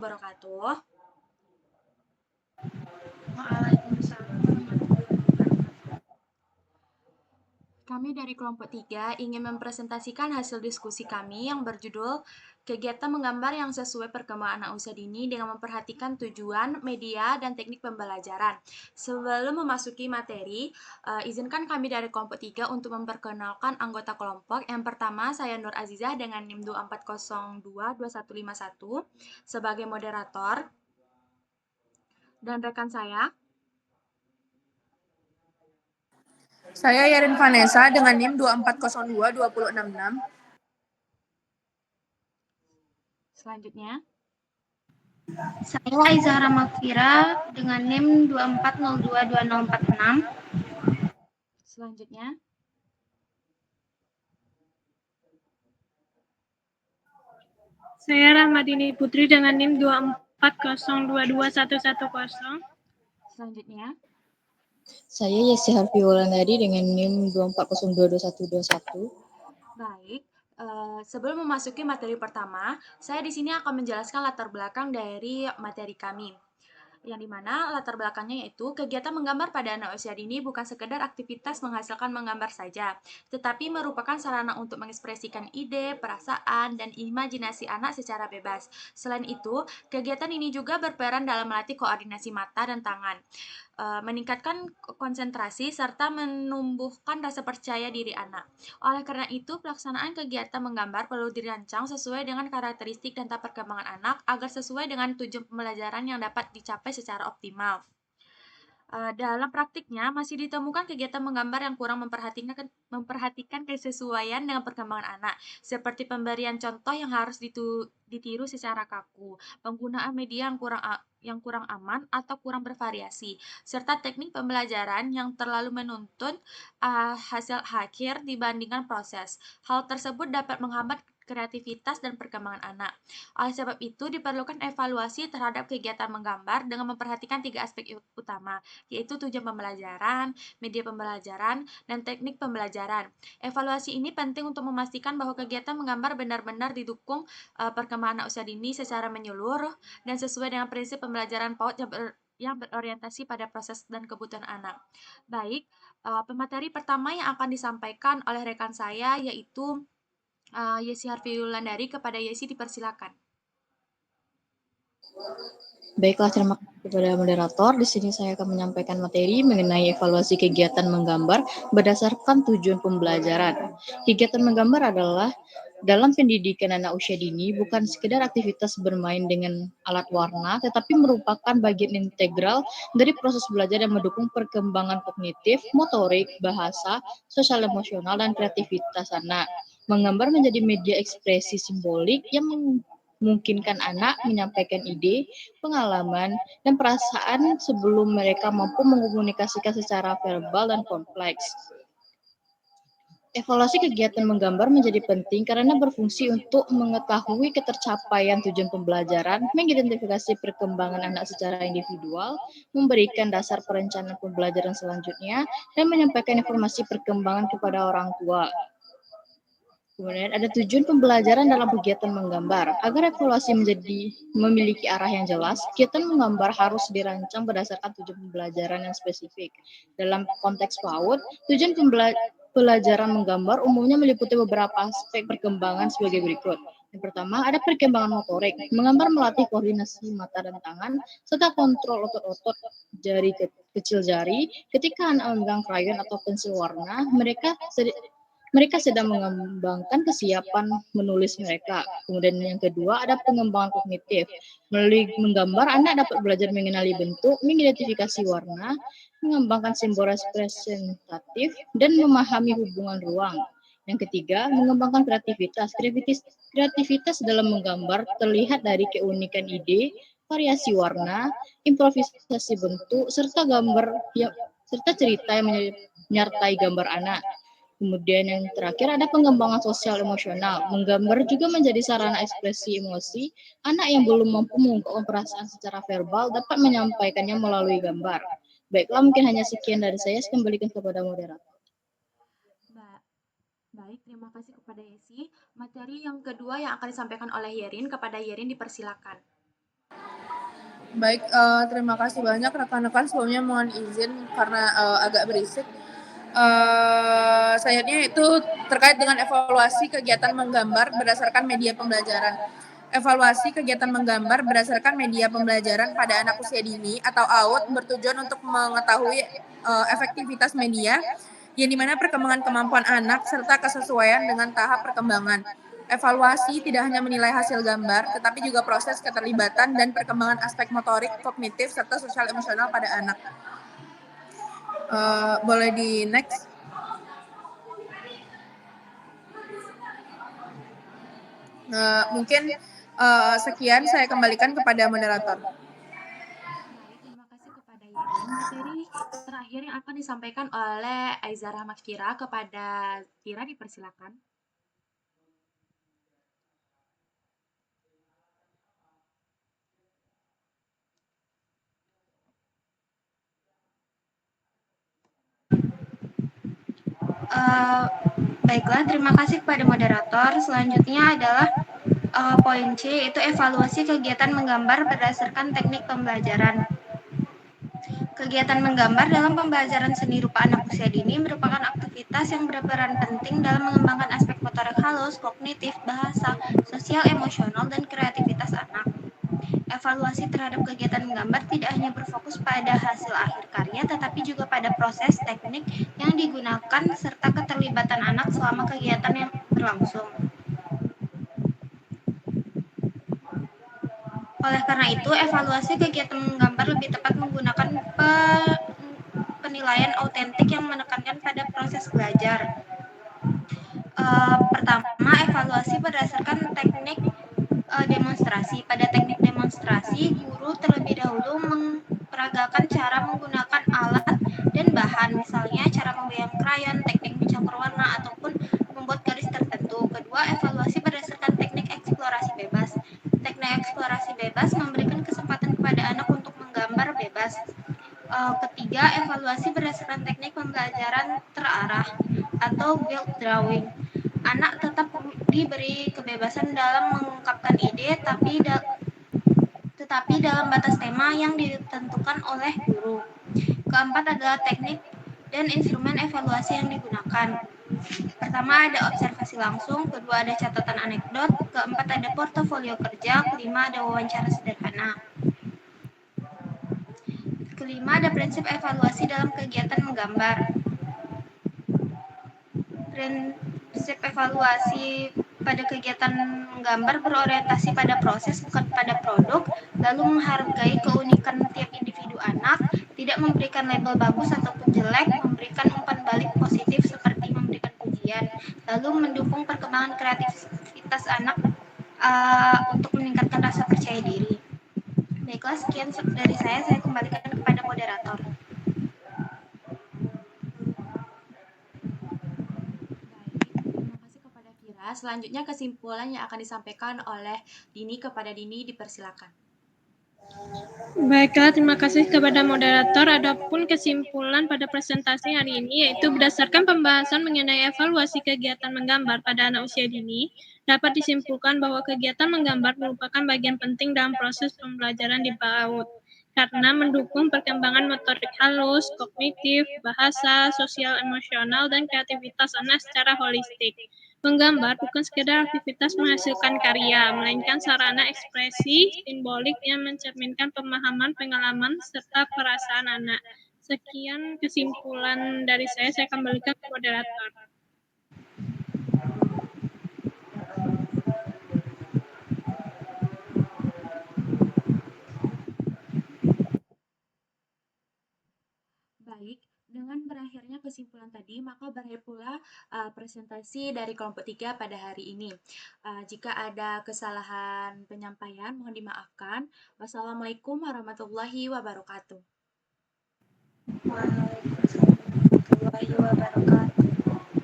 Wabarakatuh. Kami dari kelompok 3 ingin mempresentasikan hasil diskusi kami yang berjudul kegiatan menggambar yang sesuai perkembangan anak usia dini dengan memperhatikan tujuan, media, dan teknik pembelajaran. Sebelum memasuki materi, izinkan kami dari kelompok 3 untuk memperkenalkan anggota kelompok. Yang pertama, saya Nur Azizah dengan NIM 24022151 sebagai moderator. Dan rekan saya, Saya Yarin Vanessa dengan NIM 24022066. selanjutnya. Saya Aizahra Makfira dengan NIM 24022046. Selanjutnya. Saya Rahmadini Putri dengan NIM 24022110. Selanjutnya. Saya Yesi Harfi Wulandari dengan NIM 24022121. Baik, sebelum memasuki materi pertama, saya di sini akan menjelaskan latar belakang dari materi kami. Yang dimana latar belakangnya yaitu kegiatan menggambar pada anak usia dini bukan sekedar aktivitas menghasilkan menggambar saja, tetapi merupakan sarana untuk mengekspresikan ide, perasaan, dan imajinasi anak secara bebas. Selain itu, kegiatan ini juga berperan dalam melatih koordinasi mata dan tangan, meningkatkan konsentrasi, serta menumbuhkan rasa percaya diri anak. Oleh karena itu, pelaksanaan kegiatan menggambar perlu dirancang sesuai dengan karakteristik dan tahap perkembangan anak agar sesuai dengan tujuan pembelajaran yang dapat dicapai secara optimal. Dalam praktiknya, masih ditemukan kegiatan menggambar yang kurang memperhatikan kesesuaian dengan perkembangan anak, seperti pemberian contoh yang harus ditiru secara kaku, penggunaan media yang kurang aman atau kurang bervariasi, serta teknik pembelajaran yang terlalu menuntut hasil akhir dibandingkan proses. Hal tersebut dapat menghambat kreativitas dan perkembangan anak. Oleh sebab itu, diperlukan evaluasi terhadap kegiatan menggambar dengan memperhatikan 3 aspek utama, yaitu tujuan pembelajaran, media pembelajaran, dan teknik pembelajaran. Evaluasi ini penting untuk memastikan bahwa kegiatan menggambar benar-benar didukung perkembangan anak usia dini secara menyeluruh dan sesuai dengan prinsip pembelajaran PAUD yang berorientasi pada proses dan kebutuhan anak. Baik, pemateri pertama yang akan disampaikan oleh rekan saya yaitu Yesi Harfi Wulandari. Kepada Yesi dipersilakan. Baiklah, terima kasih kepada moderator. Di sini saya akan menyampaikan materi mengenai evaluasi kegiatan menggambar berdasarkan tujuan pembelajaran. Kegiatan menggambar adalah dalam pendidikan anak usia dini bukan sekedar aktivitas bermain dengan alat warna, tetapi merupakan bagian integral dari proses belajar yang mendukung perkembangan kognitif, motorik, bahasa, sosial emosional, dan kreativitas anak. Menggambar menjadi media ekspresi simbolik yang memungkinkan anak menyampaikan ide, pengalaman, dan perasaan sebelum mereka mampu mengkomunikasikan secara verbal dan kompleks. Evaluasi kegiatan menggambar menjadi penting karena berfungsi untuk mengetahui ketercapaian tujuan pembelajaran, mengidentifikasi perkembangan anak secara individual, memberikan dasar perencanaan pembelajaran selanjutnya, dan menyampaikan informasi perkembangan kepada orang tua. Kemudian ada tujuan pembelajaran dalam kegiatan menggambar. Agar evaluasi memiliki arah yang jelas, kegiatan menggambar harus dirancang berdasarkan tujuan pembelajaran yang spesifik. Dalam konteks PAUD, tujuan pembelajaran menggambar umumnya meliputi beberapa aspek perkembangan sebagai berikut. Yang pertama, ada perkembangan motorik. Menggambar melatih koordinasi mata dan tangan, serta kontrol otot-otot jari kecil jari. Ketika anak memegang krayon atau pensil warna, mereka sedang mengembangkan kesiapan menulis mereka. Kemudian yang kedua ada pengembangan kognitif. Melalui menggambar, anak dapat belajar mengenali bentuk, mengidentifikasi warna, mengembangkan simbol representatif, dan memahami hubungan ruang. Yang ketiga, mengembangkan kreativitas. Kreativitas dalam menggambar terlihat dari keunikan ide, variasi warna, improvisasi bentuk, serta cerita yang menyertai gambar anak. Kemudian yang terakhir ada pengembangan sosial emosional. Menggambar juga menjadi sarana ekspresi emosi. Anak yang belum mampu mengungkapkan perasaan secara verbal dapat menyampaikannya melalui gambar. Baiklah, mungkin hanya sekian dari saya. Saya kembalikan kepada moderator. Baik, terima kasih kepada Yesi. Materi yang kedua yang akan disampaikan oleh Yerin, kepada Yerin dipersilakan. Baik, terima kasih banyak rekan-rekan. Sebelumnya mohon izin karena agak berisik. Sayangnya itu terkait dengan evaluasi kegiatan menggambar berdasarkan media pembelajaran. Evaluasi kegiatan menggambar berdasarkan media pembelajaran pada anak usia dini atau AUD bertujuan untuk mengetahui efektivitas media, yang dimana perkembangan kemampuan anak serta kesesuaian dengan tahap perkembangan. Evaluasi tidak hanya menilai hasil gambar, tetapi juga proses keterlibatan dan perkembangan aspek motorik, kognitif, serta sosial emosional pada anak. Boleh di next? Mungkin sekian saya kembalikan kepada moderator. Baik, terima kasih kepada Yerin. Materi terakhir yang akan disampaikan oleh Aizara Makfira kepada Tira, dipersilakan. Baiklah, terima kasih kepada moderator. Selanjutnya adalah poin C, yaitu evaluasi kegiatan menggambar berdasarkan teknik pembelajaran. Kegiatan menggambar dalam pembelajaran seni rupa anak usia dini merupakan aktivitas yang berperan penting dalam mengembangkan aspek motorik halus, kognitif, bahasa, sosial, emosional, dan kreativitas anak. Evaluasi terhadap kegiatan menggambar tidak hanya berfokus pada hasil akhir karya, tetapi juga pada proses, teknik yang digunakan, serta keterlibatan anak selama kegiatan yang berlangsung. Oleh karena itu, evaluasi kegiatan menggambar lebih tepat menggunakan penilaian autentik yang menekankan pada proses belajar. Pertama, evaluasi berdasarkan teknik demonstrasi. Pada teknik demonstrasi, guru terlebih dahulu memperagakan cara menggunakan alat dan bahan, misalnya cara membayang krayon, teknik mencampur warna, ataupun membuat garis tertentu. Kedua, evaluasi berdasarkan teknik eksplorasi bebas. Teknik eksplorasi bebas memberikan kesempatan kepada anak untuk menggambar bebas. Ketiga, evaluasi berdasarkan teknik pembelajaran terarah atau build drawing. Anak tetap diberi kebebasan dalam mengungkapkan ide, tetapi dalam batas tema yang ditentukan oleh guru. Keempat adalah teknik dan instrumen evaluasi yang digunakan. Pertama ada observasi langsung, kedua ada catatan anekdot, keempat ada portofolio kerja, kelima ada wawancara sederhana. Kelima ada prinsip evaluasi dalam kegiatan menggambar. Prinsip evaluasi pada kegiatan menggambar berorientasi pada proses, bukan pada produk, lalu menghargai keunikan tiap individu anak, tidak memberikan label bagus ataupun jelek, memberikan umpan balik positif seperti memberikan pujian, lalu mendukung perkembangan kreativitas anak untuk meningkatkan rasa percaya diri. Baiklah, sekian dari saya kembalikan kepada moderator. Terima kasih kepada Vira. Selanjutnya kesimpulan yang akan disampaikan oleh Dini kepada Dini, dipersilakan. Baiklah, terima kasih kepada moderator. Adapun kesimpulan pada presentasi hari ini yaitu berdasarkan pembahasan mengenai evaluasi kegiatan menggambar pada anak usia dini, dapat disimpulkan bahwa kegiatan menggambar merupakan bagian penting dalam proses pembelajaran di PAUD karena mendukung perkembangan motorik halus, kognitif, bahasa, sosial, emosional, dan kreativitas anak secara holistik. Menggambar bukan sekedar aktivitas menghasilkan karya, melainkan sarana ekspresi simbolik yang mencerminkan pemahaman, pengalaman, serta perasaan anak. Sekian kesimpulan dari saya kembalikan ke moderator. Baik, dengan berakhirnya kesimpulan tadi, maka berakhir pula presentasi dari kelompok 3 pada hari ini. Jika ada kesalahan penyampaian, mohon dimaafkan. Wassalamualaikum warahmatullahi wabarakatuh. Waalaikumsalam warahmatullahi wabarakatuh.